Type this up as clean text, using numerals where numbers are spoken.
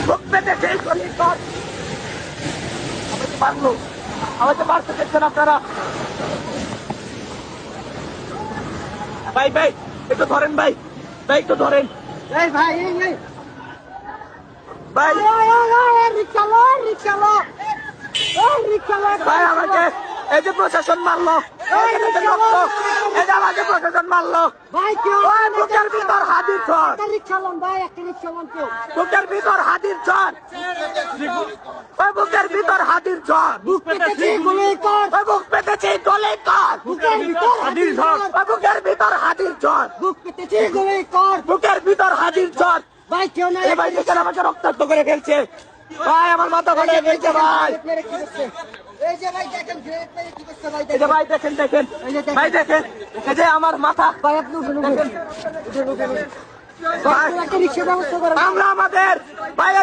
বুক পেতে সেই গলি কর। আমাকে মারলো, আমাকে মারতে দেখছেন আপনারা। ভাই ভাই একটু ধরেন, ভাই ভাই একটু ধরেন, এই ভাই ভাই রিক্সালো রিক্সালো রিক্সালো ভাই আমাকে এই যে প্রশাসন মারলো, এই যে রক্ত, এই যে আমাকে প্রশাসন মারলো। ভাই কি ওই বুকের ভিতর হাতির ঝড়, একটা রিক্সালো ভাই একটা রিক্সালো তো বুকের ভিতর হাতির ঝড়, ওই বুকের ভিতর হাতির ঝড়, বুক পেতেছি গুলি কর ওই বুক পেতেছি গলে কর, বুকের ভিতর হাতির ঝড় ওই বুকের ভিতর হাতির ঝড়, বুক পেতেছি গুলি কর বুকের ভিতর হাতির ঝড়। ভাই কেউ না এই ভাই দেখেন আমাকে রক্তাক্ত করে ফেলছে, ভাই আমার মাথা ফাটে গেছে ভাই। এই যে ভাই দেখেন গ্রেট মেরে কি করছে ভাই এই যে ভাই দেখেন দেখেন, ভাই দেখেন, এই যে আমার মাথা। ভাই আপনি উঠুন ভাই, একটা রিক্সা ব্যবস্থা করেন আমরা আমাদের ভাইয়ের